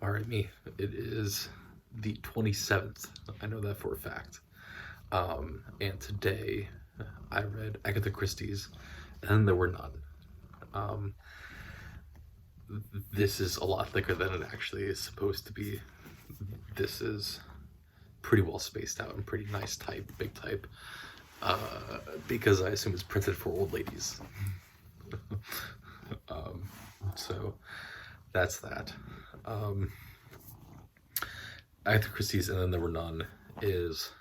All right, me. It is the 27th. I know that for a fact. And today I read Agatha Christie's, and there were none. Um, this is a lot thicker than it actually is supposed to be. This is pretty well spaced out and pretty nice type, big type, uh, because I assume it's printed for old ladies. um, so that's that. Um, Agatha Christie's and then there were none is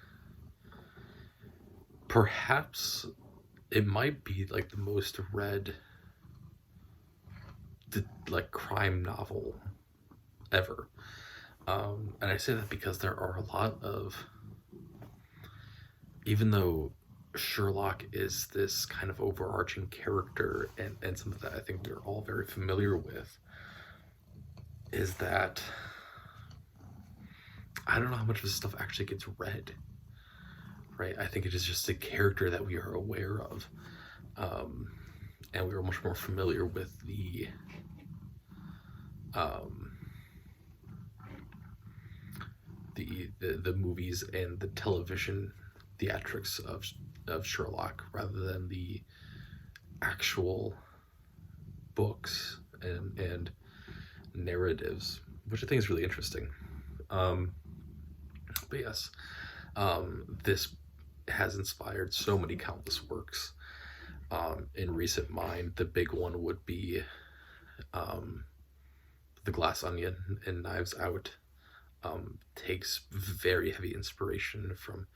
perhaps it might be like the most read like crime novel ever. And I say that because there are a lot of, even though Sherlock is this kind of overarching character and something that I think we're all very familiar with, is that I don't know how much of this stuff actually gets read, right? I think it is just a character that we are aware of. And we are much more familiar with um, the movies and the television theatrics of Sherlock rather than the actual books and narratives, which I think is really interesting. Um, but yes, this has inspired so many countless works. In recent mind, the big one would be um, The Glass Onion and Knives Out. Takes very heavy inspiration from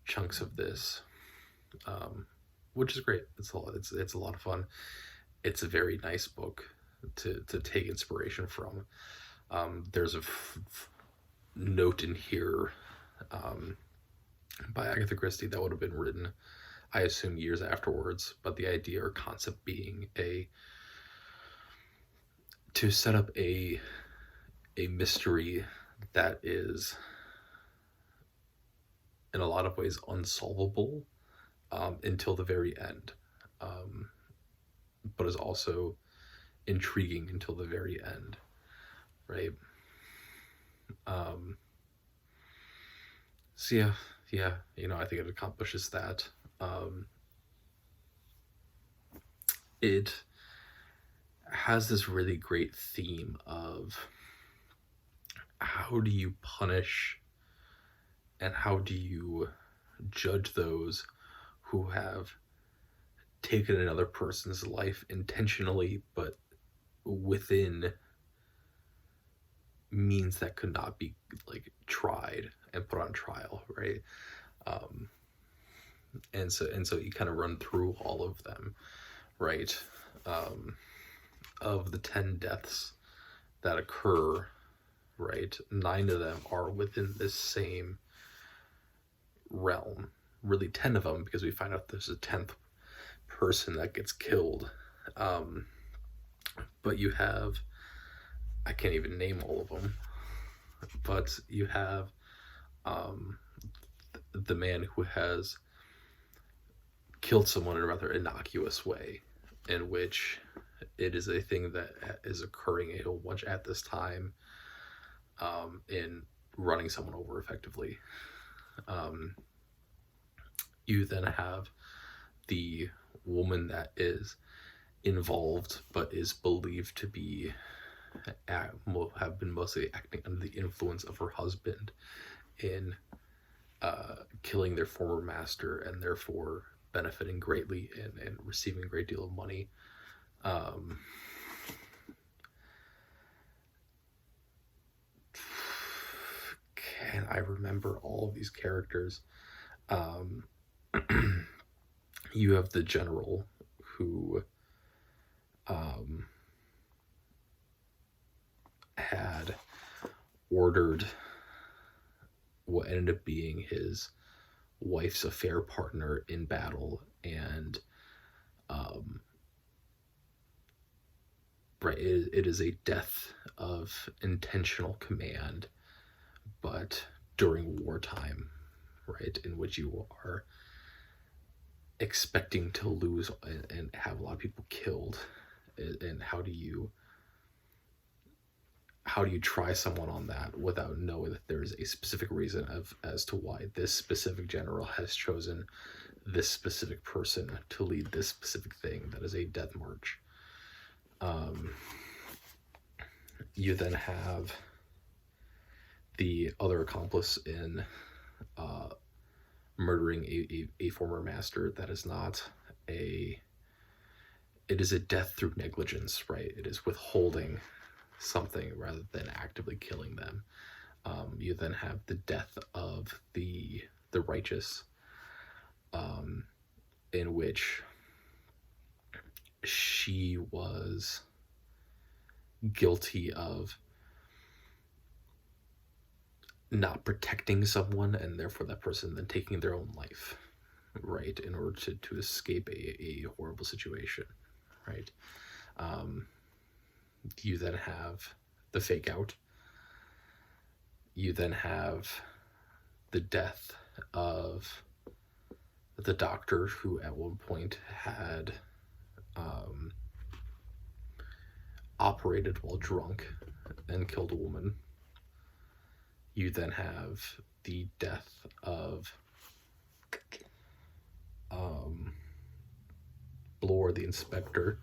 chunks of this, um, which is great. It's a lot of fun. It's a very nice book to take inspiration from. There's a note in here um, by Agatha Christie that would have been written, I assume, years afterwards. But the idea or concept being to set up a mystery that is in a lot of ways unsolvable until the very end, um, but is also intriguing until the very end, right? Um, so yeah, I think it accomplishes that. Um, it has this really great theme of how do you punish and how do you judge those who have taken another person's life intentionally, but within means that could not be like tried and put on trial, right? Um, and so you kind of run through all of them, right? Um, of the 10 deaths that occur, right? 9 of them are within this same realm. Really, 10 of them, because we find out there's a 10th person that gets killed. Um, but you have, I can't even name all of them, but you have um, the man who has killed someone in a rather innocuous way, in which it is a thing that is occurring a whole bunch at this time in running someone over effectively. Um, you then have the woman that is involved but is believed to be have been mostly acting under the influence of her husband in killing their former master and therefore benefiting greatly and receiving a great deal of money. Um, can I remember all of these characters? Um, you have the general who had ordered what ended up being his wife's affair partner in battle, and um, right, it is a death of intentional command, but during wartime, right, in which you are expecting to lose and have a lot of people killed, and how do you try someone on that without knowing that there's a specific reason as to why this specific general has chosen this specific person to lead this specific thing that is a death march. You then have the other accomplice in murdering a former master. That is not it is a death through negligence, right? It is withholding something rather than actively killing them. You then have the death of the righteous, in which she was guilty of not protecting someone, and therefore that person then taking their own life, right, in order to escape a horrible situation, right? You then have the fake out. You then have the death of the doctor who at one point had operated while drunk and killed a woman. You then have the death of Blore, the inspector,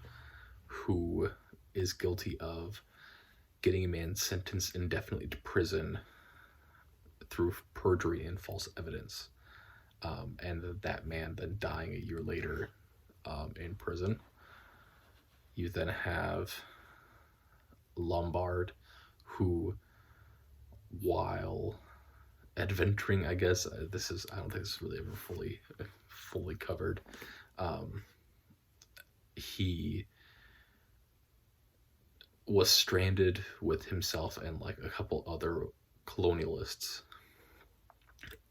who is guilty of getting a man sentenced indefinitely to prison through perjury and false evidence, and that man then dying a year later in prison. You then have Lombard, who, while adventuring, I guess I don't think this is really ever fully covered. He was stranded with himself and like a couple other colonialists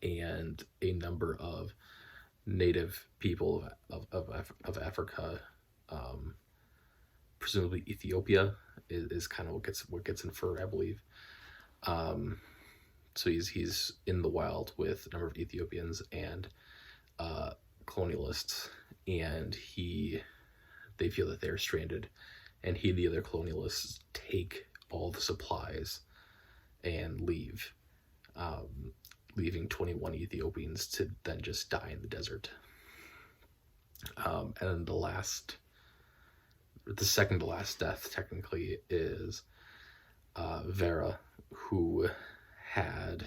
and a number of native people of Africa, presumably Ethiopia is kind of what gets inferred, I believe. So he's in the wild with a number of Ethiopians and colonialists, and they feel that they're stranded, and he and the other colonialists take all the supplies and leave, leaving 21 Ethiopians to then just die in the desert. And the second to last death technically is Vera, who had,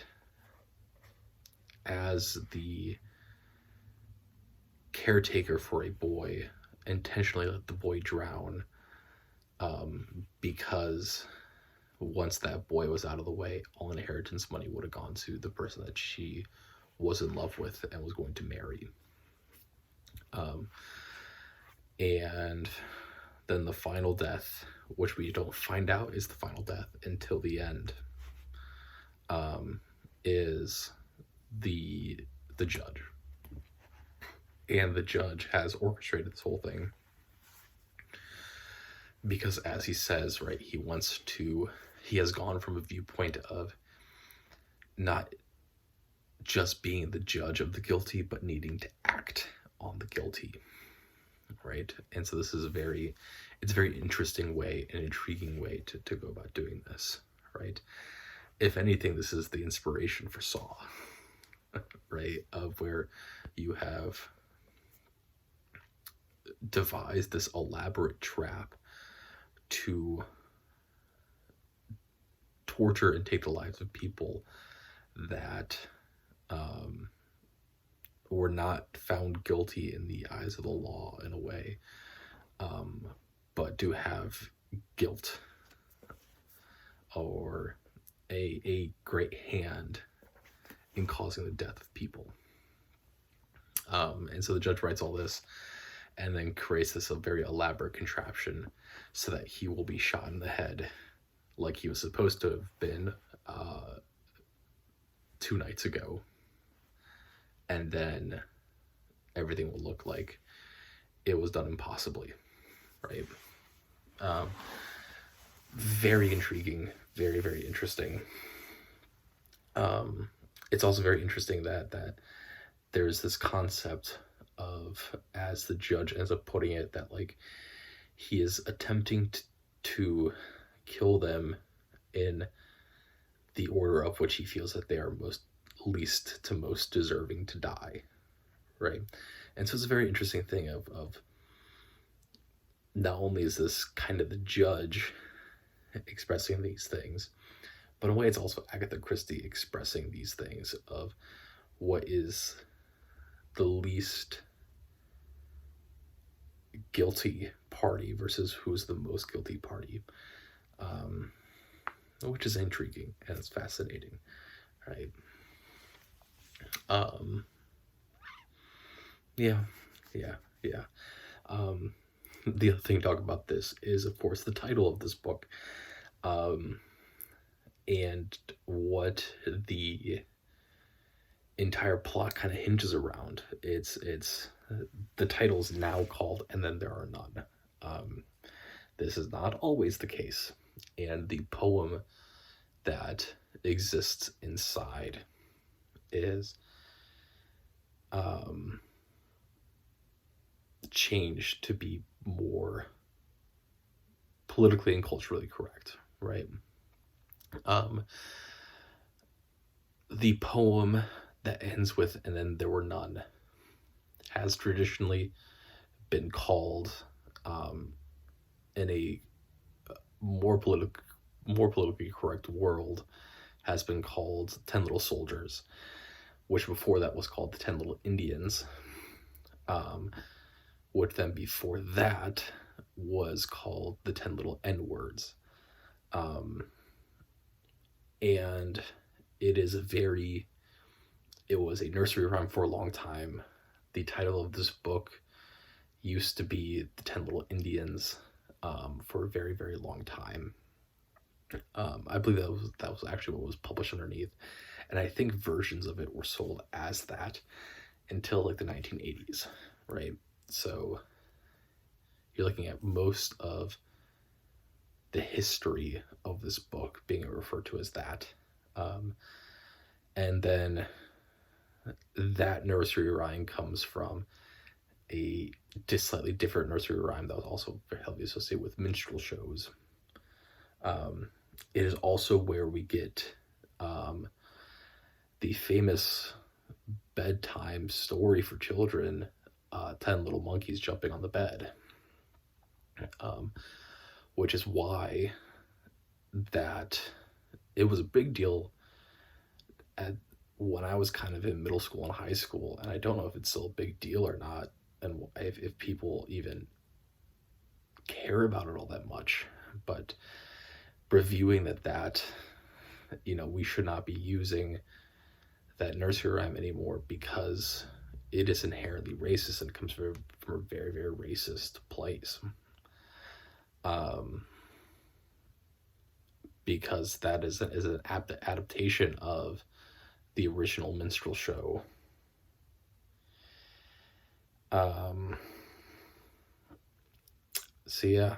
as the caretaker for a boy, intentionally let the boy drown, because once that boy was out of the way, all inheritance money would have gone to the person that she was in love with and was going to marry. And then the final death, which we don't find out is the final death until the end, is the judge. And the judge has orchestrated this whole thing because, as he says, right, he has gone from a viewpoint of not just being the judge of the guilty, but needing to act on the guilty, right? And so this is a very interesting way, an intriguing way to go about doing this, right? If anything, this is the inspiration for Saw, right? Of where you have devised this elaborate trap to torture and take the lives of people that were not found guilty in the eyes of the law in a way, but do have guilt or a great hand in causing the death of people. And so the judge writes all this and then creates this a very elaborate contraption so that he will be shot in the head like he was supposed to have been 2 nights ago. And then everything will look like it was done impossibly, right? Very intriguing, very, very interesting. It's also very interesting that there's this concept of, as the judge ends up putting it, that like he is attempting to kill them in the order of which he feels that they are most least to most deserving to die, right? And so it's a very interesting thing of not only is this kind of the judge expressing these things, but in a way it's also Agatha Christie expressing these things of what is the least guilty party versus who's the most guilty party, which is intriguing and it's fascinating, right? Yeah, yeah, yeah. The other thing to talk about this is, of course, the title of this book, and what the entire plot kind of hinges around. It's the title's now called "And Then There Are None." This is not always the case, and the poem that exists inside is changed to be more politically and culturally correct, right? The poem that ends with "And Then There Were None" has traditionally been called, in a more politically correct world, has been called 10 Little Soldiers, which before that was called the 10 Little Indians, which then before that was called the 10 Little N-Words. And it was a nursery rhyme for a long time. The title of this book used to be the 10 Little Indians, for a very, very long time. I believe that was actually what was published underneath, and I think versions of it were sold as that until like the 1980s, right? So you're looking at most of the history of this book being referred to as that, and then that nursery rhyme comes from a slightly different nursery rhyme that was also very heavily associated with minstrel shows. It is also where we get the famous bedtime story for children, 10 Little Monkeys Jumping on the Bed, which is why that it was a big deal when I was kind of in middle school and high school, and I don't know if it's still a big deal or not, and if people even care about it all that much, but reviewing that we should not be using that nursery rhyme anymore because it is inherently racist and comes from a very, very racist place. Because that is an adaptation of the original minstrel show. So yeah.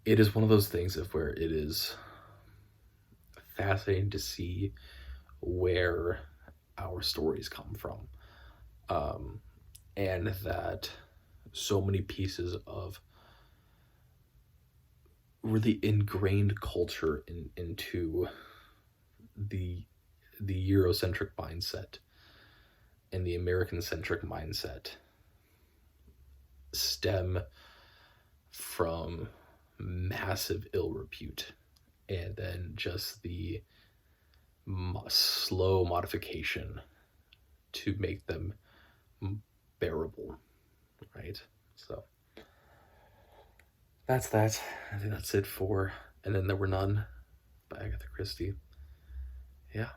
It is one of those things of where it is fascinating to see where our stories come from, and that so many pieces of really ingrained culture into the Eurocentric mindset and the American-centric mindset stem from massive ill repute, and then just the slow modification to make them bearable, right? So that's that. I think that's it for "And Then There Were None" by Agatha Christie. Yeah.